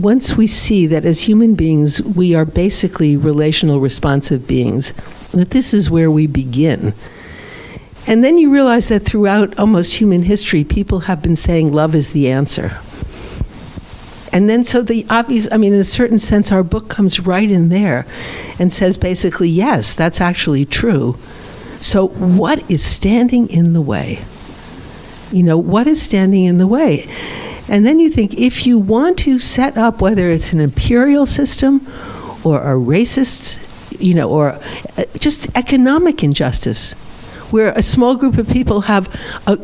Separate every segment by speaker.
Speaker 1: Once we see that as human beings, we are basically relational responsive beings, that this is where we begin. And then you realize that throughout almost human history, people have been saying love is the answer. And then so the obvious, in a certain sense, our book comes right in there and says basically, yes, that's actually true. So what is standing in the way? What is standing in the way? And then you think, if you want to set up, whether it's an imperial system or a racist, or just economic injustice, where a small group of people have a,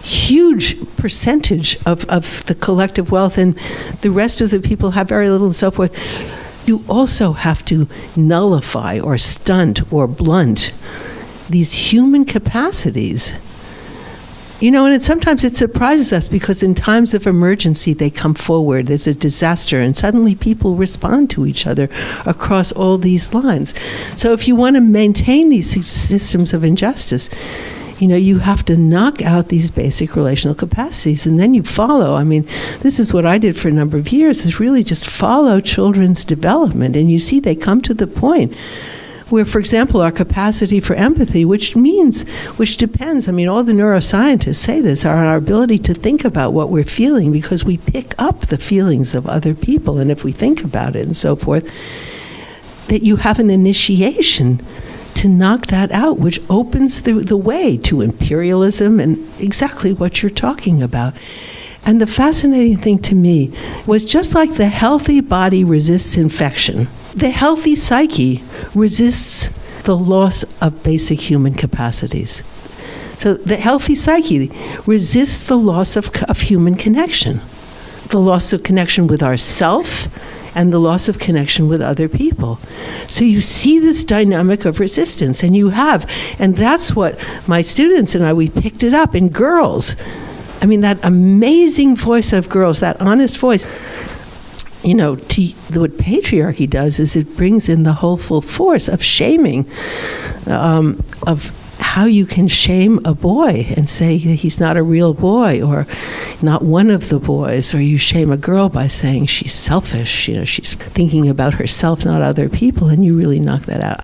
Speaker 1: huge percentage of the collective wealth and the rest of the people have very little and so forth, you also have to nullify or stunt or blunt these human capacities. And sometimes it surprises us because in times of emergency, they come forward. There's a disaster, and suddenly people respond to each other across all these lines. So if you want to maintain these systems of injustice, you have to knock out these basic relational capacities, and then you follow. This is what I did for a number of years, is really just follow children's development, and you see they come to the point where, for example, our capacity for empathy, which depends, all the neuroscientists say this, are our ability to think about what we're feeling, because we pick up the feelings of other people, and if we think about it and so forth, that you have an initiation to knock that out, which opens the way to imperialism and exactly what you're talking about. And the fascinating thing to me was, just like the healthy body resists infection, the healthy psyche resists the loss of basic human capacities. So the healthy psyche resists the loss of human connection, the loss of connection with ourself and the loss of connection with other people. So you see this dynamic of resistance, and that's what my students and we picked it up in girls. That amazing voice of girls, that honest voice. What patriarchy does is it brings in the whole full force of shaming, of how you can shame a boy and say he's not a real boy or not one of the boys, or you shame a girl by saying she's selfish, she's thinking about herself, not other people, and you really knock that out.